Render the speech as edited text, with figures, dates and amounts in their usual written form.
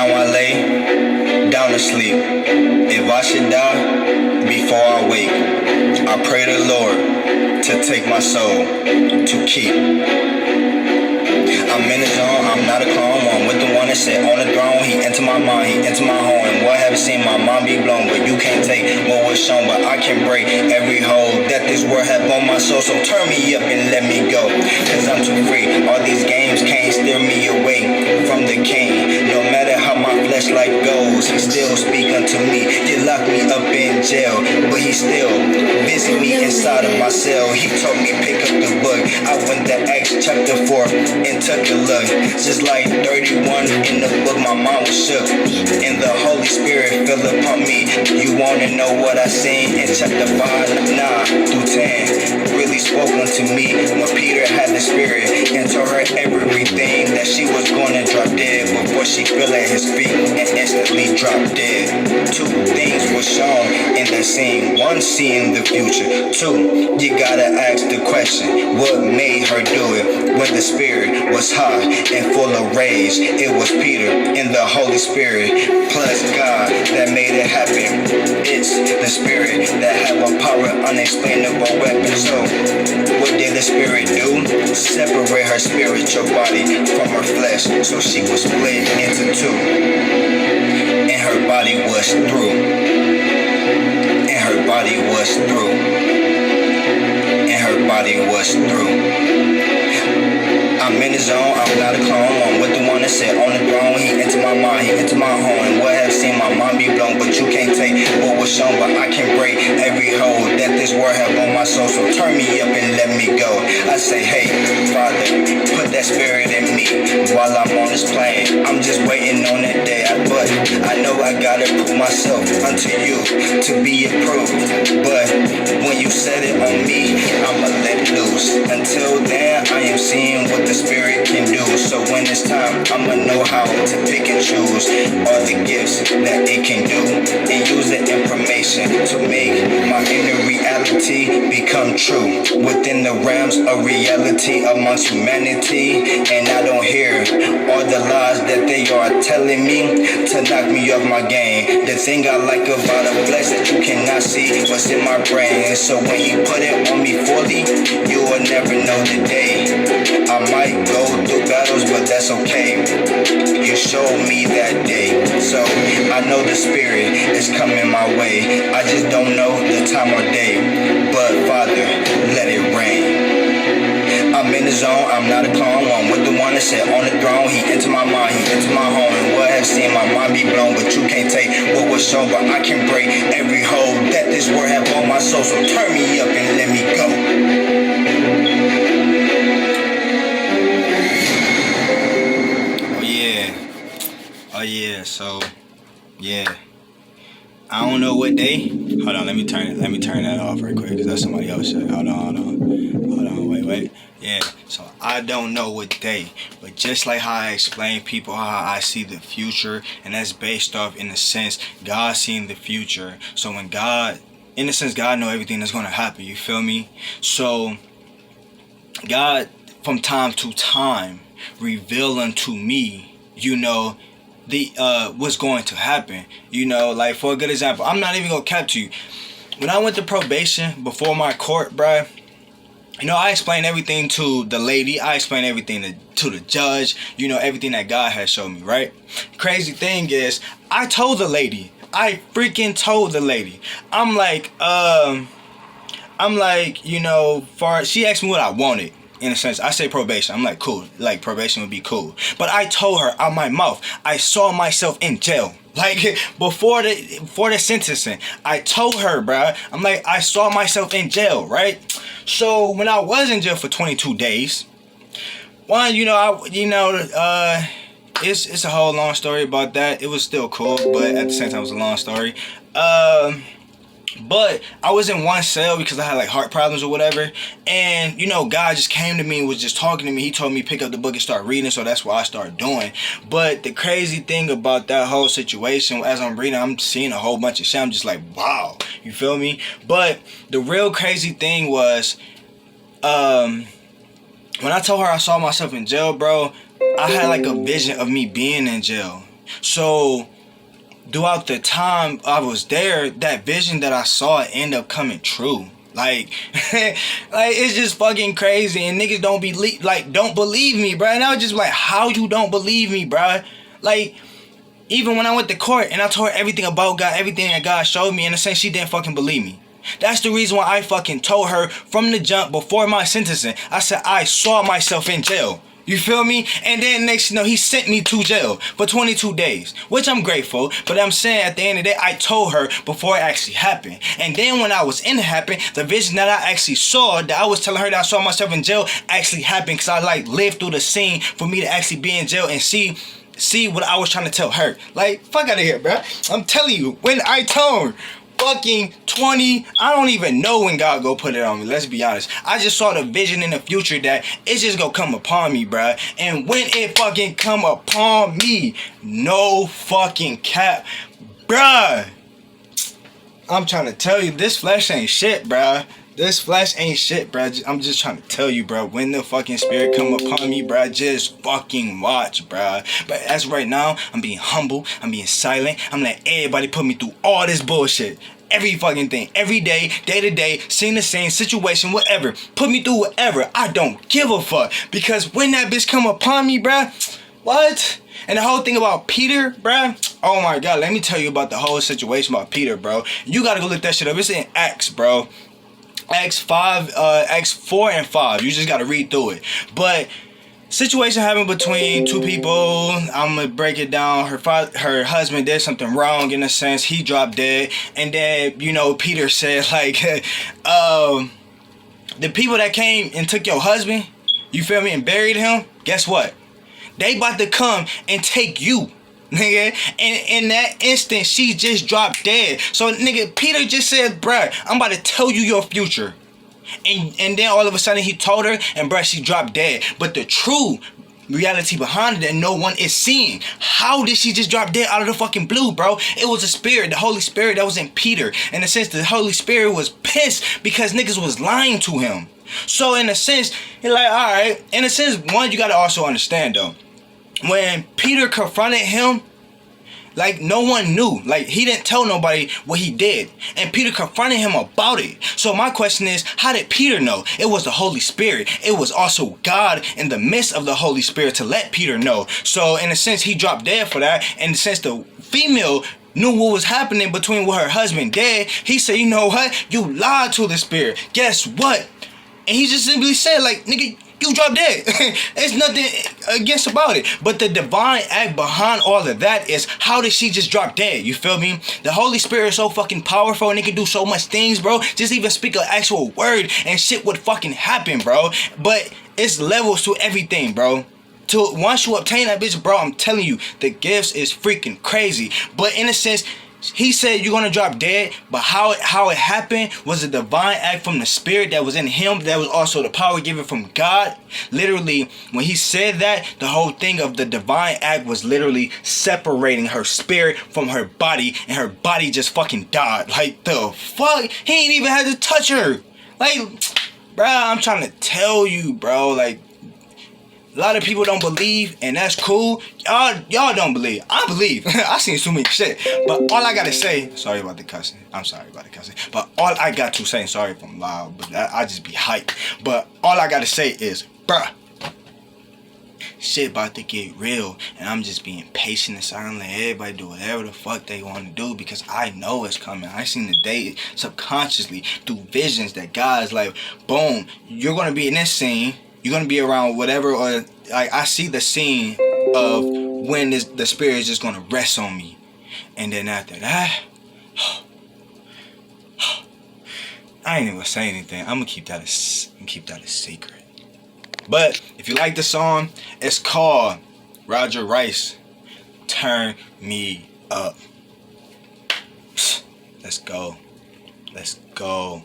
Now I lay down to sleep. If I should die before I wake, I pray the Lord to take my soul to keep. I'm in the zone, I'm not a clone. I'm with the one that sat on the throne. He entered my mind, he entered my home. And what have seen my mind be blown? But you can't take what was shown. But I can break every hold that this world have on my soul. So turn me up and let me go, cause I'm too free. All these games can't steer me away from the king. No matter how my flesh life goes, he still speak unto me. You lock me up in jail, but he still visit me inside of my cell. He told me pick up the book. I went to Acts chapter 4 and took a look. Just like 31 in the book, my mind was shook, and the Holy Spirit fell upon me. You wanna know what I seen in chapter 5, 9 through 10? Really spoke unto me when Peter had the Spirit and told her everything that she was gonna drop dead before she fell at his feet and instantly dropped dead. Two things were shown in the scene. One, seeing the future. Two, you gotta ask the question, what made her do it when the Spirit was high and full of rage? It was Peter and the Holy Spirit plus God that made it happen. It's the Spirit that have a power unexplainable weapon. So what did the Spirit do? Separate her spiritual body from her flesh, so she was split into two, and her body was through, and her body was through, and her body was through. I'm in the zone, I'm not a clone. I'm with the one that sat on the throne. He entered my mind, he entered my home. And what have seen my mind be blown? But you can't take what was shown. But I can break every hold that this world have on my soul. So turn me up and let me go. I say, hey, Father, put that Spirit in me while I'm on this plane. I'm just waiting on that day. But I know I gotta prove myself unto you to be approved. But when you set it on me, I'ma let it loose. Until then, I am seeing what the Spirit can do. So when it's time, I'ma know how to pick and choose all the gifts that it can do, and use the information to make my inner reality become true within the realms of reality amongst humanity. And I don't hear all the lies that they are telling me to knock me off my game. The thing I like about a flesh that you cannot see what's in my brain. So when you put it on me fully, you will never know the day. I might go through battles, but that's okay. You showed me that day. So I know the Spirit is coming my way. I just don't know the time or day. But Father, let it rain. I'm in the zone, I'm not a clone. I'm with the one that sat on the throne. He entered my mind, he entered my home. And what have seen my mind be blown? But you can't take what was shown. But I can break every hold that this world have on my soul. So turn me up and let me go. Oh yeah, so yeah. I don't know what day. Hold on, let me turn that off right quick, because that's somebody else shit. Hold on, wait. Yeah, so I don't know what day, but just like how I explain people how I see the future, and that's based off, in a sense, God seeing the future. So when God, in a sense, God know everything that's gonna happen, you feel me? So God, from time to time, reveal unto me, the what's going to happen. Like, for a good example, I'm not even gonna cap to you. When I went to probation before my court, bruh, I explained everything to the lady. I explained everything to the judge. Everything that God has shown me, right? Crazy thing is, I told the lady. I freaking told the lady. I'm like, she asked me what I wanted. In a sense, I say probation. I'm like, cool. Like, probation would be cool. But I told her out my mouth, I saw myself in jail. Like, before the sentencing, I told her, bruh, I'm like, I saw myself in jail, right? So when I was in jail for 22 days, it's a whole long story about that. It was still cool, but at the same time, it was a long story. But I was in one cell because I had like heart problems or whatever. And, God just came to me and was just talking to me. He told me pick up the book and start reading. So that's what I started doing. But the crazy thing about that whole situation, as I'm reading, I'm seeing a whole bunch of shit. I'm just like, wow. You feel me? But the real crazy thing was, when I told her I saw myself in jail, bro, I had like a vision of me being in jail. So throughout the time I was there, that vision that I saw ended up coming true. Like, like it's just fucking crazy, and niggas don't believe me, bro. And I was just like, how you don't believe me, bro? Like, even when I went to court and I told her everything about God, everything that God showed me, in a sense, she didn't fucking believe me. That's the reason why I fucking told her from the jump before my sentencing. I said I saw myself in jail. You feel me? And then next you know, he sent me to jail for 22 days, which I'm grateful. But I'm saying at the end of the day, I told her before it actually happened. And then when I was in it happen, the vision that I actually saw, that I was telling her that I saw myself in jail, actually happened. Because I like lived through the scene for me to actually be in jail and see what I was trying to tell her. Like, fuck out of here, bro. I'm telling you, when I turned fucking 20, I don't even know when God go put it on me. Let's be honest. I just saw the vision in the future that it's just gonna come upon me, bruh. And when it fucking come upon me, no fucking cap, bruh. I'm trying to tell you, this flesh ain't shit, bruh. This flesh ain't shit, bruh. I'm just trying to tell you, bruh. When the fucking spirit come upon me, bruh, just fucking watch, bruh. But as right now, I'm being humble. I'm being silent. I'm letting everybody put me through all this bullshit. Every fucking thing. Every day, day to day, seeing the same situation, whatever. Put me through whatever. I don't give a fuck. Because when that bitch come upon me, bruh, what? And the whole thing about Peter, bruh, oh my God, let me tell you about the whole situation about Peter, bro. You gotta go look that shit up. It's in Acts, bro. Acts 4 and 5. You just gotta read through it. But situation happened between two people. I'm gonna break it down. Her husband did something wrong in a sense. He dropped dead, and then you know Peter said like, the people that came and took your husband, you feel me, and buried him. Guess what? They about to come and take you. Nigga, and in that instant, she just dropped dead. So, nigga, Peter just said, bruh, I'm about to tell you your future. And then all of a sudden, he told her, and bruh, she dropped dead. But the true reality behind it that no one is seeing. How did she just drop dead out of the fucking blue, bro? It was a spirit, the Holy Spirit that was in Peter. In a sense, the Holy Spirit was pissed because niggas was lying to him. So, in a sense, he's like, alright. In a sense, one, you gotta also understand, though. When Peter confronted him, like no one knew. Like he didn't tell nobody what he did. And Peter confronted him about it. So my question is, how did Peter know? It was the Holy Spirit. It was also God in the midst of the Holy Spirit to let Peter know. So in a sense, he dropped dead for that. And since the female knew what was happening between with her husband dead, he said, you know what? You lied to the Spirit. Guess what? And he just simply said, like, nigga, you dropped dead. There's nothing against about it. But the divine act behind all of that is, how did she just drop dead? You feel me? The Holy Spirit is so fucking powerful and it can do so much things, bro. Just even speak an actual word and shit would fucking happen, bro. But it's levels to everything, bro. Once you obtain that bitch, bro, I'm telling you, the gifts is freaking crazy. But in a sense, he said you're gonna drop dead, but how it happened was a divine act from the Spirit that was in him, that was also the power given from God. Literally, when he said that, the whole thing of the divine act was literally separating her spirit from her body, and her body just fucking died. Like, the fuck? He ain't even had to touch her. Like, bruh, I'm trying to tell you, bro, like, a lot of people don't believe, and that's cool. Y'all don't believe. I believe. I seen so many shit. But all I gotta say, sorry about the cussing. I'm sorry about the cussing. But all I got to say, sorry if I'm loud, but I just be hyped. But all I gotta say is, bruh, shit about to get real, and I'm just being patient and silent. Let everybody do whatever the fuck they want to do, because I know it's coming. I seen the day subconsciously through visions that God's like, boom, you're gonna be in this scene. You're going to be around whatever, or like I see the scene of when the Spirit is just going to rest on me. And then after that, I ain't even going to say anything. I'm going to keep that a secret. But if you like the song, it's called Roger Rice, Turn Me Up. Let's go. Let's go.